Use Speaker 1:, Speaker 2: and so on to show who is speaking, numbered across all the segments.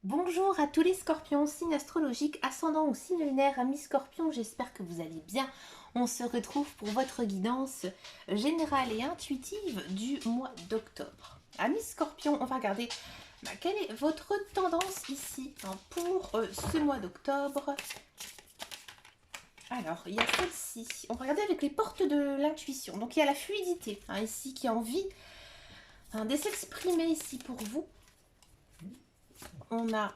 Speaker 1: Bonjour à tous les scorpions, signe astrologique, ascendant ou signe lunaire, amis scorpions, j'espère que vous allez bien. On se retrouve pour votre guidance générale et intuitive du mois d'octobre. Amis scorpions, on va regarder quelle est votre tendance ici pour ce mois d'octobre. Alors, il y a celle-ci. On va regarder avec les portes de l'intuition. Donc, il y a la fluidité ici qui a envie de s'exprimer ici pour vous. On a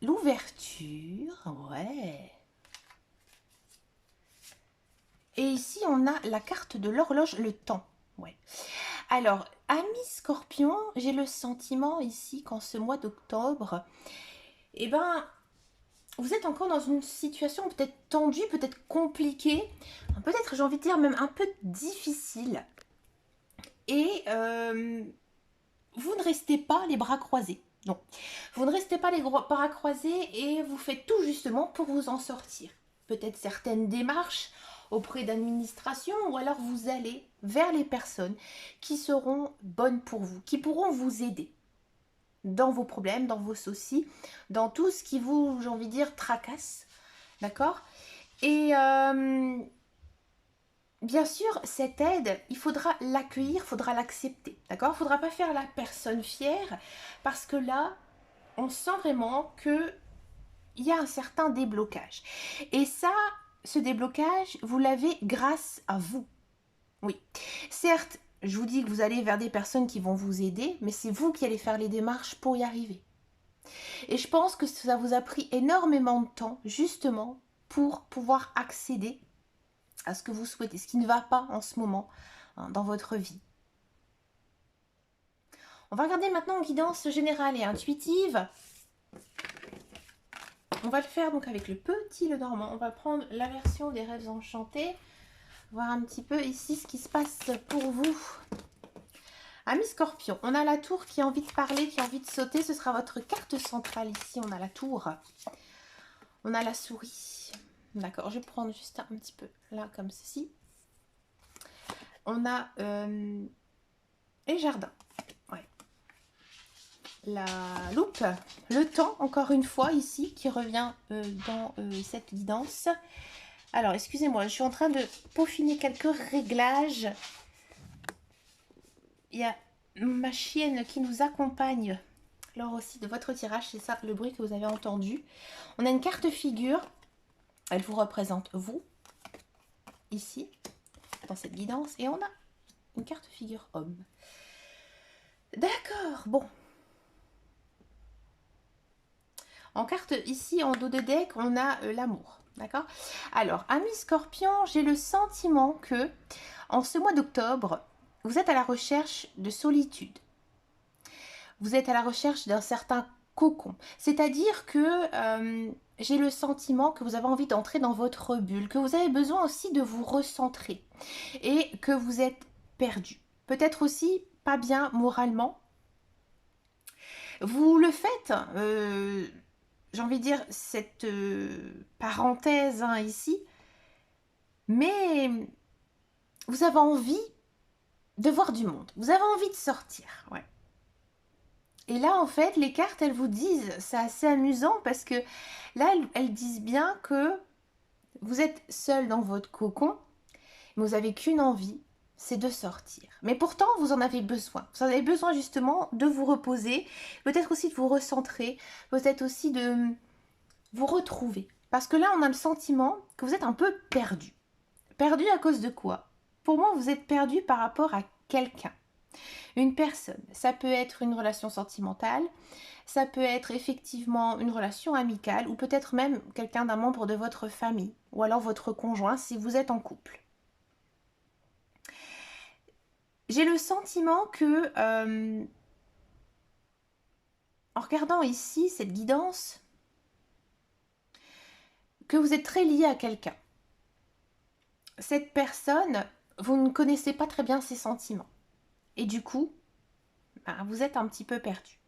Speaker 1: l'ouverture, ouais. Et ici, on a la carte de l'horloge, le temps, ouais. Alors, amis scorpion, j'ai le sentiment ici qu'en ce mois d'octobre, eh ben, vous êtes encore dans une situation peut-être tendue, peut-être compliquée, peut-être, j'ai envie de dire, même un peu difficile. Et vous ne restez pas les bras croisés. Non, vous ne restez pas les bras croisés et vous faites tout justement pour vous en sortir. Peut-être certaines démarches auprès d'administration ou alors vous allez vers les personnes qui seront bonnes pour vous, qui pourront vous aider dans vos problèmes, dans vos soucis, dans tout ce qui vous, j'ai envie de dire, tracasse. D'accord? Et bien sûr, cette aide, il faudra l'accueillir, il faudra l'accepter. D'accord? Il ne faudra pas faire la personne fière parce que là, on sent vraiment qu'il y a un certain déblocage. Et ça, ce déblocage, vous l'avez grâce à vous. Oui. Certes, je vous dis que vous allez vers des personnes qui vont vous aider, mais c'est vous qui allez faire les démarches pour y arriver. Et je pense que ça vous a pris énormément de temps, justement, pour pouvoir accéder à ce que vous souhaitez, ce qui ne va pas en ce moment dans votre vie. On va regarder maintenant en guidance générale et intuitive. On va le faire donc avec le petit Lenormand. On va prendre la version des rêves enchantés. Voir un petit peu ici ce qui se passe pour vous. Amis Scorpion, on a la tour qui a envie de parler, qui a envie de sauter. Ce sera votre carte centrale ici. On a la tour. On a la souris. D'accord, je vais prendre juste un petit peu là comme ceci. On a les jardins. Ouais. La loupe, le temps, encore une fois, ici, qui revient dans cette guidance. Alors, excusez-moi, je suis en train de peaufiner quelques réglages. Il y a ma chienne qui nous accompagne lors aussi de votre tirage. C'est ça, le bruit que vous avez entendu. On a une carte figure. Elle vous représente vous, ici, dans cette guidance. Et on a une carte figure homme. D'accord, bon. En carte ici, en dos de deck, on a l'amour. D'accord? Alors, amis scorpions, j'ai le sentiment que en ce mois d'octobre, vous êtes à la recherche de solitude. Vous êtes à la recherche d'un certain cocon. C'est-à-dire que j'ai le sentiment que vous avez envie d'entrer dans votre bulle, que vous avez besoin aussi de vous recentrer et que vous êtes perdu. Peut-être aussi pas bien moralement. Vous le faites, j'ai envie de dire, cette parenthèse ici, mais vous avez envie de voir du monde. Vous avez envie de sortir, ouais. Et là, en fait, les cartes, elles vous disent, c'est assez amusant parce que là, elles disent bien que vous êtes seul dans votre cocon, mais vous n'avez qu'une envie, c'est de sortir. Mais pourtant, vous en avez besoin. Vous en avez besoin justement de vous reposer, peut-être aussi de vous recentrer, peut-être aussi de vous retrouver. Parce que là, on a le sentiment que vous êtes un peu perdu. Perdu à cause de quoi? Pour moi, vous êtes perdu par rapport à quelqu'un. Une personne, ça peut être une relation sentimentale, ça peut être effectivement une relation amicale ou peut-être même quelqu'un d'un membre de votre famille ou alors votre conjoint si vous êtes en couple. J'ai le sentiment que, en regardant ici cette guidance, que vous êtes très lié à quelqu'un. Cette personne, vous ne connaissez pas très bien ses sentiments. Et du coup, vous êtes un petit peu perdu.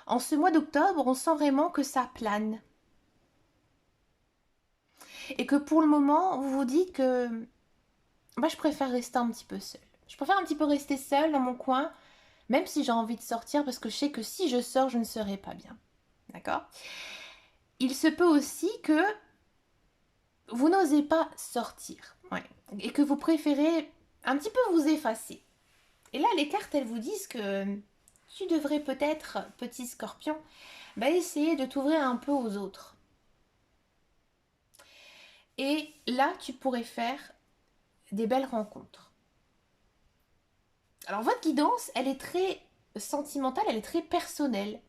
Speaker 1: En ce mois d'octobre, on sent vraiment que ça plane. Et que pour le moment, vous vous dites que je préfère rester un petit peu seule. Je préfère un petit peu rester seule dans mon coin même si j'ai envie de sortir, parce que je sais que si je sors, je ne serai pas bien. D'accord? Il se peut aussi que vous n'osez pas sortir, ouais, et que vous préférez un petit peu vous effacer. Et là, les cartes, elles vous disent que tu devrais peut-être, petit scorpion, essayer de t'ouvrir un peu aux autres. Et là, tu pourrais faire des belles rencontres. Alors, votre guidance, elle est très sentimentale, elle est très personnelle.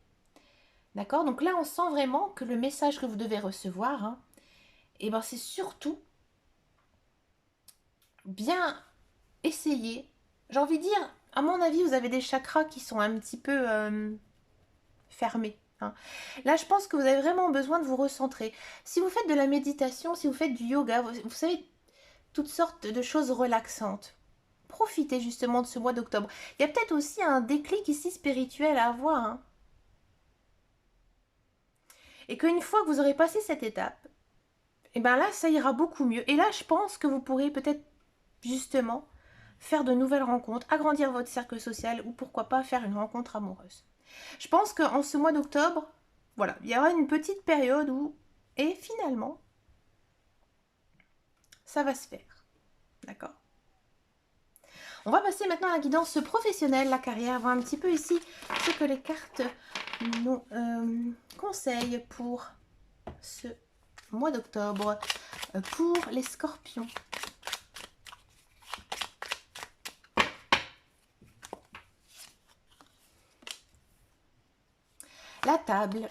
Speaker 1: D'accord? Donc là, on sent vraiment que le message que vous devez recevoir, hein, c'est surtout bien essayer. J'ai envie de dire, à mon avis, vous avez des chakras qui sont un petit peu fermés, hein. Là, je pense que vous avez vraiment besoin de vous recentrer. Si vous faites de la méditation, si vous faites du yoga, vous savez, toutes sortes de choses relaxantes. Profitez justement de ce mois d'octobre. Il y a peut-être aussi un déclic ici spirituel à avoir, hein. Et qu'une fois que vous aurez passé cette étape, et là, ça ira beaucoup mieux. Et là, je pense que vous pourrez peut-être justement faire de nouvelles rencontres, agrandir votre cercle social ou pourquoi pas faire une rencontre amoureuse. Je pense qu'en ce mois d'octobre, voilà, il y aura une petite période où, et finalement, ça va se faire. D'accord? On va passer maintenant à la guidance professionnelle, la carrière, voir un petit peu ici ce que les cartes nous conseillent pour ce mois d'octobre pour les scorpions. La table,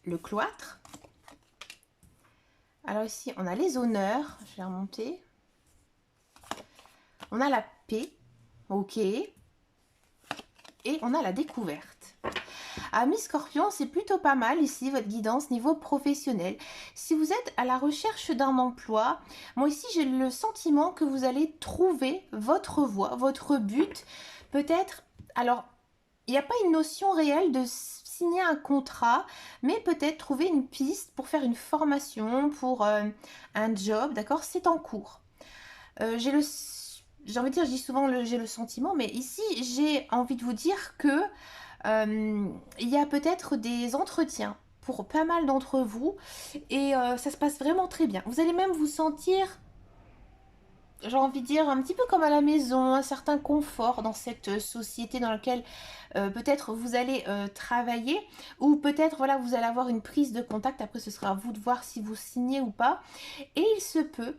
Speaker 1: le cloître. Alors ici, on a les honneurs. Je vais remonter. On a la paix. Ok. Et on a la découverte. Amis Scorpion, c'est plutôt pas mal ici votre guidance niveau professionnel. Si vous êtes à la recherche d'un emploi, moi ici j'ai le sentiment que vous allez trouver votre voie, votre but. Peut-être, alors il n'y a pas une notion réelle de signer un contrat, mais peut-être trouver une piste pour faire une formation, pour un job, d'accord? C'est en cours. J'ai envie de dire, je dis souvent j'ai le sentiment, mais ici j'ai envie de vous dire que il y a peut-être des entretiens pour pas mal d'entre vous et ça se passe vraiment très bien. Vous allez même vous sentir, j'ai envie de dire, un petit peu comme à la maison, un certain confort dans cette société dans laquelle peut-être vous allez travailler ou peut-être voilà vous allez avoir une prise de contact. Après ce sera à vous de voir si vous signez ou pas. Et il se peut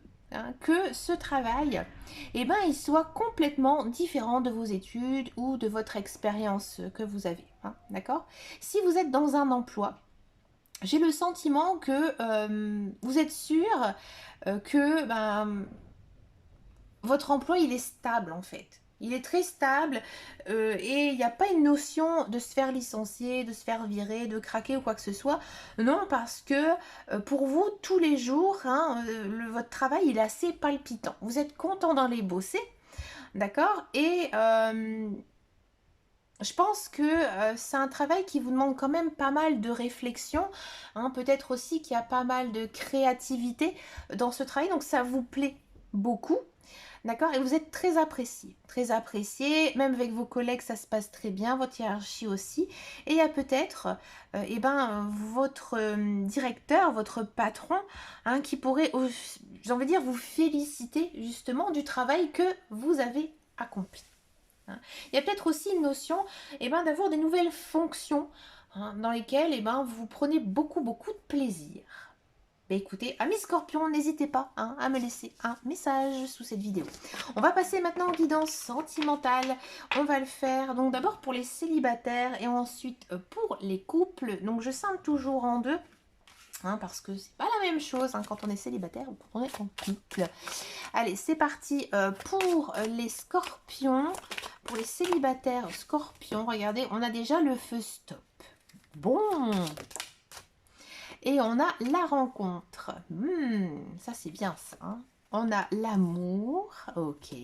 Speaker 1: que ce travail, il soit complètement différent de vos études ou de votre expérience que vous avez. Hein, d'accord? Si vous êtes dans un emploi, j'ai le sentiment que vous êtes sûr que votre emploi, il est stable en fait. Il est très stable et il n'y a pas une notion de se faire licencier, de se faire virer, de craquer ou quoi que ce soit. Non, parce que pour vous, tous les jours, hein, votre travail, il est assez palpitant. Vous êtes content d'aller bosser, d'accord? Et je pense que c'est un travail qui vous demande quand même pas mal de réflexion, hein, peut-être aussi qu'il y a pas mal de créativité dans ce travail, donc ça vous plaît beaucoup. D'accord? Et vous êtes très apprécié, même avec vos collègues, ça se passe très bien, votre hiérarchie aussi. Et il y a peut-être votre directeur, votre patron, hein, qui pourrait, j'ai envie de dire, vous féliciter justement du travail que vous avez accompli. Hein. Il y a peut-être aussi une notion d'avoir des nouvelles fonctions hein, dans lesquelles vous prenez beaucoup de plaisir. Écoutez, amis Scorpion, n'hésitez pas hein, à me laisser un message sous cette vidéo. On va passer maintenant aux guidances sentimentales. On va le faire donc d'abord pour les célibataires et ensuite pour les couples. Donc je scinde toujours en deux. Hein, parce que c'est pas la même chose hein, quand on est célibataire ou quand on est en couple. Allez, c'est parti pour les scorpions. Pour les célibataires scorpions, regardez, on a déjà le feu stop. Bon, et on a la rencontre. Ça, c'est bien ça. Hein. On a l'amour. Ok.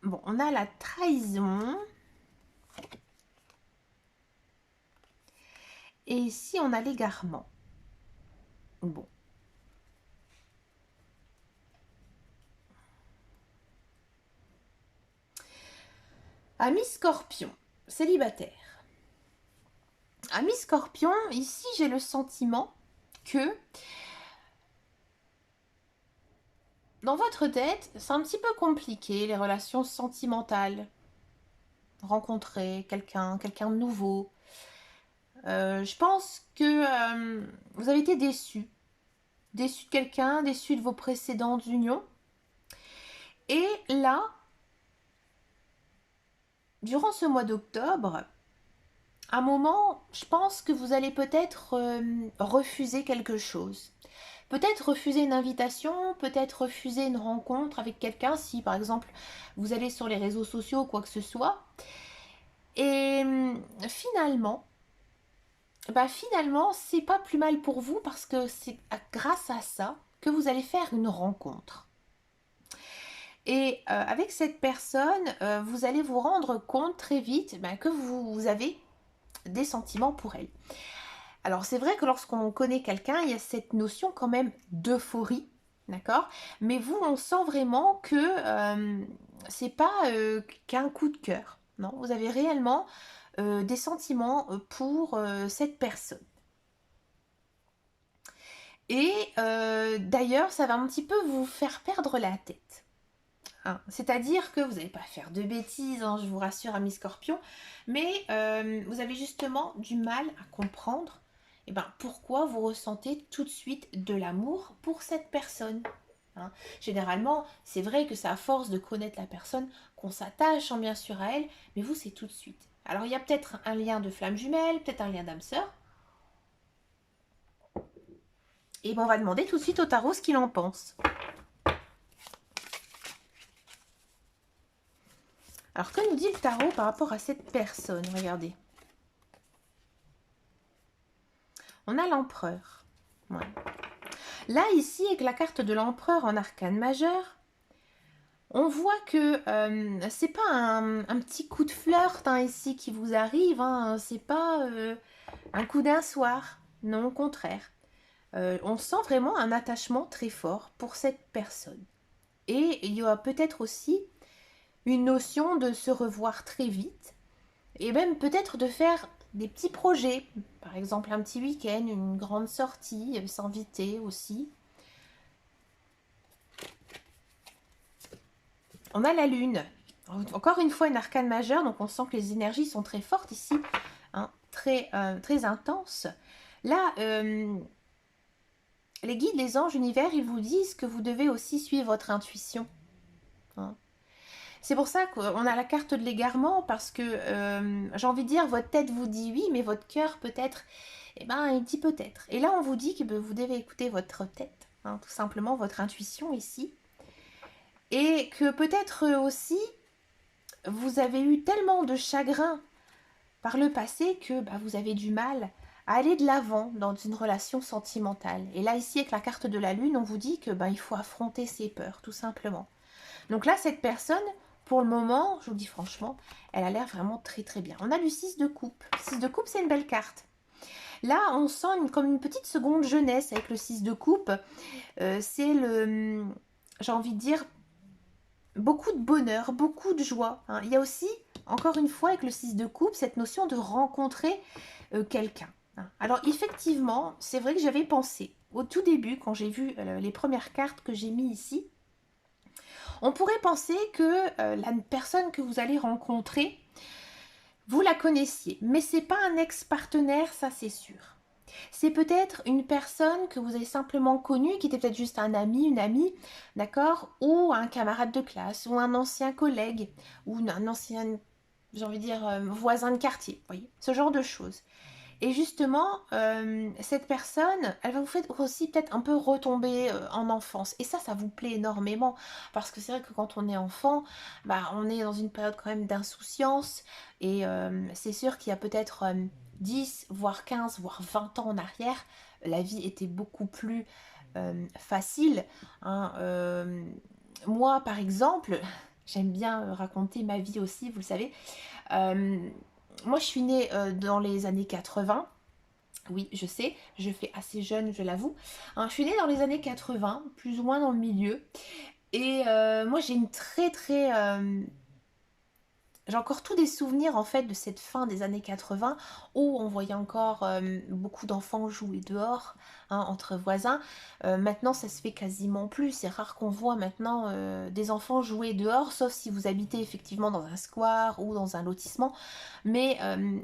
Speaker 1: Bon, on a la trahison. Et ici, on a l'égarement. Bon. Ami Scorpion, célibataire. Ami Scorpion, ici j'ai le sentiment que dans votre tête, c'est un petit peu compliqué les relations sentimentales. Rencontrer quelqu'un de nouveau. Je pense que vous avez été déçu. Déçu de quelqu'un, déçu de vos précédentes unions. Et là, durant ce mois d'octobre, à un moment, je pense que vous allez peut-être refuser quelque chose. Peut-être refuser une invitation, peut-être refuser une rencontre avec quelqu'un si par exemple vous allez sur les réseaux sociaux ou quoi que ce soit. Et finalement, c'est pas plus mal pour vous parce que c'est grâce à ça que vous allez faire une rencontre. Et avec cette personne, vous allez vous rendre compte très vite que vous avez des sentiments pour elle. Alors c'est vrai que lorsqu'on connaît quelqu'un, il y a cette notion quand même d'euphorie, d'accord? Mais vous, on sent vraiment que c'est pas qu'un coup de cœur. Non, vous avez réellement des sentiments pour cette personne. Et d'ailleurs, ça va un petit peu vous faire perdre la tête. Hein. C'est-à-dire que vous n'allez pas faire de bêtises, hein, je vous rassure, ami Scorpion, mais vous avez justement du mal à comprendre pourquoi vous ressentez tout de suite de l'amour pour cette personne. Hein. Généralement, c'est vrai que c'est à force de connaître la personne qu'on s'attache bien sûr à elle, mais vous, c'est tout de suite. Alors, il y a peut-être un lien de flamme jumelle, peut-être un lien d'âme sœur. Et on va demander tout de suite au tarot ce qu'il en pense. Alors, que nous dit le tarot par rapport à cette personne? Regardez. On a l'empereur. Ouais. Là, ici, avec la carte de l'empereur en arcane majeur, on voit que c'est pas un petit coup de flirt ici qui vous arrive. Hein, c'est pas un coup d'un soir. Non, au contraire. On sent vraiment un attachement très fort pour cette personne. Et il y a peut-être aussi une notion de se revoir très vite et même peut-être de faire des petits projets, par exemple un petit week-end, une grande sortie, s'inviter aussi. On a la lune, encore une fois une arcane majeure, donc on sent que les énergies sont très fortes ici, hein, très intenses. Là, les guides, les anges, l'univers, ils vous disent que vous devez aussi suivre votre intuition. Hein. C'est pour ça qu'on a la carte de l'égarement, parce que j'ai envie de dire, votre tête vous dit oui, mais votre cœur peut-être, il dit peut-être. Et là, on vous dit que vous devez écouter votre tête, hein, tout simplement votre intuition ici. Et que peut-être aussi, vous avez eu tellement de chagrin par le passé que vous avez du mal à aller de l'avant dans une relation sentimentale. Et là, ici, avec la carte de la lune, on vous dit que il faut affronter ses peurs, tout simplement. Donc là, cette personne, pour le moment, je vous le dis franchement, elle a l'air vraiment très très bien. On a le 6 de coupe. Le 6 de coupe, c'est une belle carte. Là, on sent comme une petite seconde jeunesse avec le 6 de coupe. C'est le, j'ai envie de dire, beaucoup de bonheur, beaucoup de joie. Hein. Il y a aussi, encore une fois, avec le 6 de coupe, cette notion de rencontrer quelqu'un. Hein. Alors, effectivement, c'est vrai que j'avais pensé, au tout début, quand j'ai vu les premières cartes que j'ai mis ici, on pourrait penser que la personne que vous allez rencontrer, vous la connaissiez. Mais c'est pas un ex-partenaire, ça c'est sûr. C'est peut-être une personne que vous avez simplement connue, qui était peut-être juste un ami, une amie, d'accord? Ou un camarade de classe, ou un ancien collègue, ou un ancien, j'ai envie de dire, voisin de quartier, vous voyez? Ce genre de choses. Et justement, cette personne, elle va vous faire aussi peut-être un peu retomber en enfance. Et ça vous plaît énormément. Parce que c'est vrai que quand on est enfant, on est dans une période quand même d'insouciance. Et c'est sûr qu'il y a peut-être 10, voire 15, voire 20 ans en arrière, la vie était beaucoup plus facile. Hein. Moi, par exemple, j'aime bien raconter ma vie aussi, vous le savez. Moi, je suis née dans les années 80. Oui, je sais, je fais assez jeune, je l'avoue. Hein, je suis née dans les années 80, plus ou moins dans le milieu. Et moi, j'ai une très, très j'ai encore tous des souvenirs en fait de cette fin des années 80 où on voyait encore beaucoup d'enfants jouer dehors, hein, entre voisins. Maintenant ça se fait quasiment plus, c'est rare qu'on voit maintenant des enfants jouer dehors, sauf si vous habitez effectivement dans un square ou dans un lotissement. Mais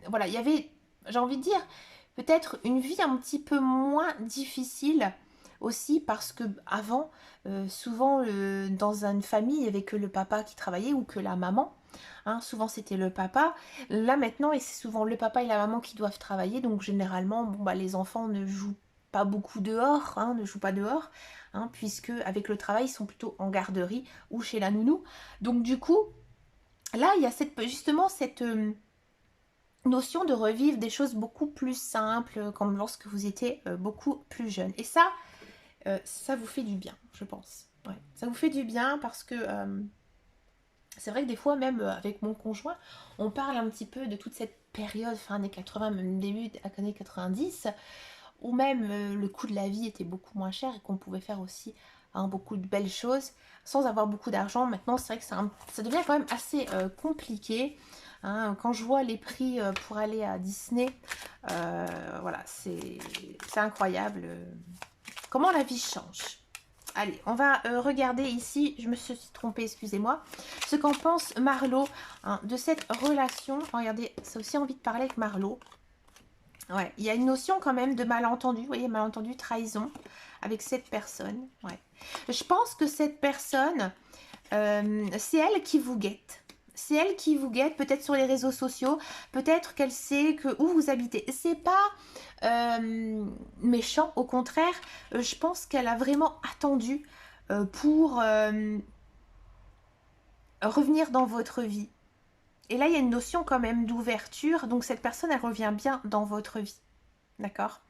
Speaker 1: voilà, il y avait, j'ai envie de dire, peut-être une vie un petit peu moins difficile aussi parce que avant, souvent dans une famille, il n'y avait que le papa qui travaillait ou que la maman. Hein, souvent c'était le papa. Là maintenant, et c'est souvent le papa et la maman qui doivent travailler. Donc généralement, bon, bah, les enfants ne jouent pas beaucoup dehors, hein, ne jouent pas dehors, hein, puisque avec le travail, ils sont plutôt en garderie ou chez la nounou. Donc du coup, là, il y a justement cette notion de revivre des choses beaucoup plus simples, comme lorsque vous étiez beaucoup plus jeune. Et ça vous fait du bien, je pense. Ouais. Ça vous fait du bien parce que c'est vrai que des fois, même avec mon conjoint, on parle un petit peu de toute cette période, fin années 80, même début des années 90, où même le coût de la vie était beaucoup moins cher et qu'on pouvait faire aussi hein, beaucoup de belles choses sans avoir beaucoup d'argent. Maintenant, c'est vrai que ça devient quand même assez compliqué. Hein. Quand je vois les prix pour aller à Disney, voilà, c'est incroyable comment la vie change. Allez, on va regarder ici, je me suis trompée, excusez-moi, ce qu'en pense Marlo hein, de cette relation. Regardez, c'est aussi envie de parler avec Marlo. Ouais, il y a une notion quand même de malentendu, vous voyez, malentendu, trahison avec cette personne. Ouais. Je pense que cette personne, c'est elle qui vous guette. C'est elle qui vous guette, peut-être sur les réseaux sociaux, peut-être qu'elle sait où vous habitez. C'est pas méchant, au contraire, je pense qu'elle a vraiment attendu pour revenir dans votre vie. Et là, il y a une notion quand même d'ouverture, donc cette personne, elle revient bien dans votre vie. D'accord ?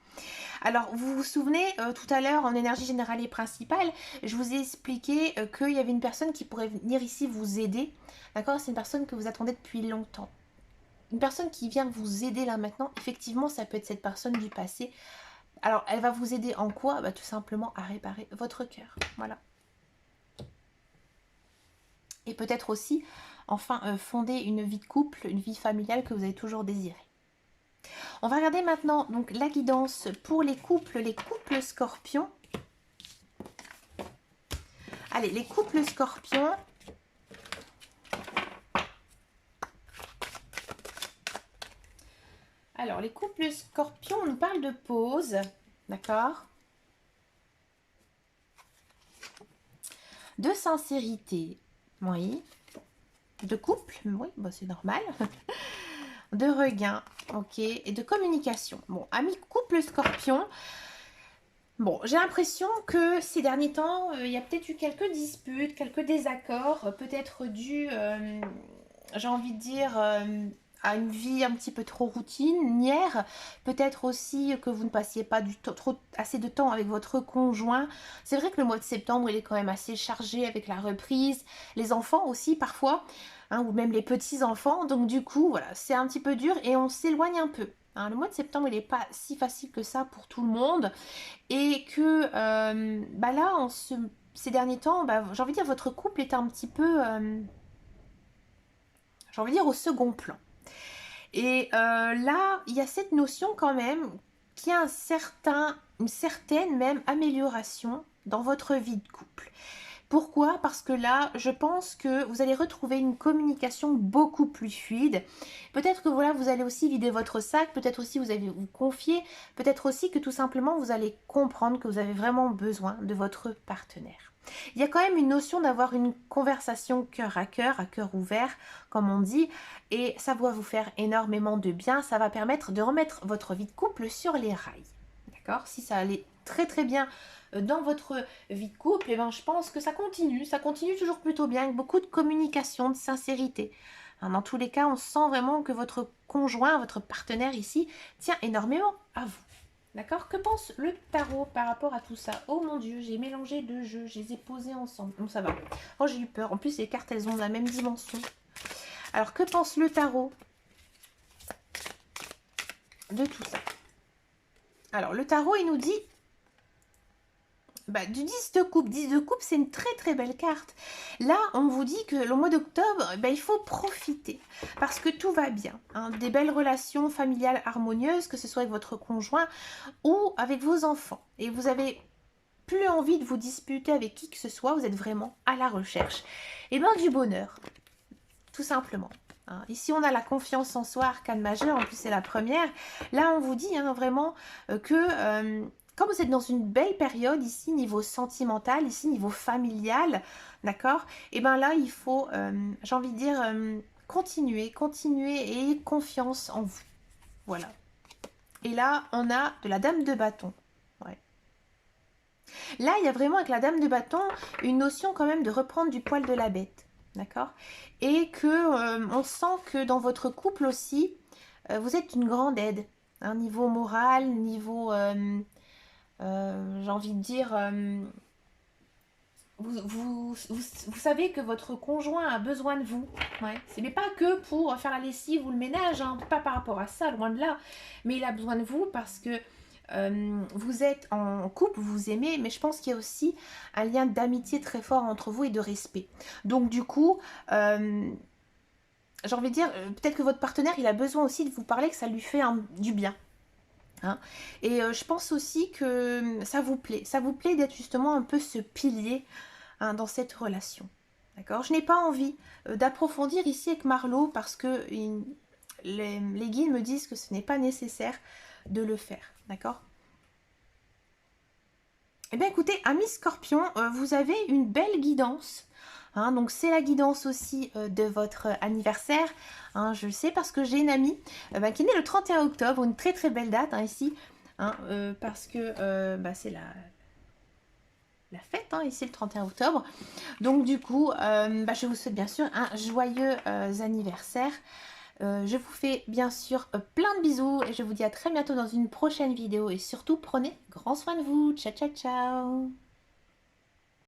Speaker 1: Alors, vous vous souvenez, tout à l'heure, en énergie générale et principale, je vous ai expliqué qu'il y avait une personne qui pourrait venir ici vous aider. D'accord ? C'est une personne que vous attendez depuis longtemps. Une personne qui vient vous aider là maintenant, effectivement, ça peut être cette personne du passé. Alors, elle va vous aider en quoi ? Bah, tout simplement à réparer votre cœur. Voilà. Et peut-être aussi, enfin, fonder une vie de couple, une vie familiale que vous avez toujours désirée. On va regarder maintenant donc la guidance pour les couples scorpions. Allez, les couples scorpions. Alors, les couples scorpions, on nous parle de pause, d'accord ? De sincérité, oui. De couple, oui, bah c'est normal. De regain, ok. Et de communication. Bon, amis couple scorpion. Bon, j'ai l'impression que ces derniers temps, il y a peut-être eu quelques disputes, quelques désaccords, peut-être dû, j'ai envie de dire, à une vie un petit peu trop routinière. Peut-être aussi que vous ne passiez pas assez de temps avec votre conjoint. C'est vrai que le mois de septembre, il est quand même assez chargé avec la reprise. Les enfants aussi, parfois, hein, ou même les petits-enfants. Donc du coup, voilà, c'est un petit peu dur et on s'éloigne un peu. Hein, le mois de septembre, il n'est pas si facile que ça pour tout le monde. Et que bah là, ces derniers temps, bah, j'ai envie de dire, votre couple est un petit peu, j'ai envie de dire, au second plan. Et là, il y a cette notion quand même qu'il y a une certaine même amélioration dans votre vie de couple. Pourquoi ? Parce que là, je pense que vous allez retrouver une communication beaucoup plus fluide. Peut-être que voilà, vous allez aussi vider votre sac, peut-être aussi vous allez vous confier, peut-être aussi que tout simplement vous allez comprendre que vous avez vraiment besoin de votre partenaire. Il y a quand même une notion d'avoir une conversation à cœur ouvert, comme on dit, et ça va vous faire énormément de bien. Ça va permettre de remettre votre vie de couple sur les rails. D'accord ? Si ça allait très très bien dans votre vie de couple, et ben, je pense que ça continue toujours plutôt bien, avec beaucoup de communication, de sincérité. Hein, dans tous les cas, on sent vraiment que votre conjoint, votre partenaire ici, tient énormément à vous. D'accord ? Que pense le tarot par rapport à tout ça ? Oh mon Dieu, j'ai mélangé deux jeux, je les ai posés ensemble. Bon, ça va. Oh, j'ai eu peur. En plus, les cartes, elles ont la même dimension. Alors, que pense le tarot de tout ça ? Alors, le tarot, il nous dit Du 10 de coupe. 10 de coupe, c'est une très très belle carte. Là, on vous dit que le mois d'octobre, il faut profiter parce que tout va bien. Hein. Des belles relations familiales harmonieuses, que ce soit avec votre conjoint ou avec vos enfants. Et vous avez plus envie de vous disputer avec qui que ce soit, vous êtes vraiment à la recherche. Et bien du bonheur, tout simplement. Hein. Ici, on a la confiance en soi, arcane majeure, en plus c'est la première. Là, on vous dit vraiment que... Quand vous êtes dans une belle période ici, niveau sentimental, ici, niveau familial, d'accord. Et bien là, il faut, j'ai envie de dire, continuer et confiance en vous. Voilà. Et là, on a de la dame de bâton. Ouais. Là, il y a vraiment avec la dame de bâton une notion quand même de reprendre du poil de la bête. D'accord. Et que on sent que dans votre couple aussi, vous êtes une grande aide. Hein, niveau moral, niveau... j'ai envie de dire, vous savez que votre conjoint a besoin de vous. Ouais. Ce n'est pas que pour faire la lessive ou le ménage, hein, pas par rapport à ça, loin de là. Mais il a besoin de vous parce que vous êtes en couple, vous vous aimez, mais je pense qu'il y a aussi un lien d'amitié très fort entre vous et de respect. Donc du coup, j'ai envie de dire, peut-être que votre partenaire, il a besoin aussi de vous parler, que ça lui fait du bien. Hein. Et je pense aussi que ça vous plaît d'être justement un peu ce pilier dans cette relation. D'accord. Je n'ai pas envie d'approfondir ici avec Marlo parce que les guides me disent que ce n'est pas nécessaire de le faire. D'accord. Eh bien écoutez, amis scorpions, vous avez une belle guidance. Hein, donc c'est la guidance aussi de votre anniversaire. Hein, je le sais parce que j'ai une amie qui est née le 31 octobre, une très très belle date ici. Hein, parce que c'est la fête ici le 31 octobre. Donc du coup, je vous souhaite bien sûr un joyeux anniversaire. Je vous fais bien sûr plein de bisous et je vous dis à très bientôt dans une prochaine vidéo. Et surtout, prenez grand soin de vous. Ciao, ciao, ciao.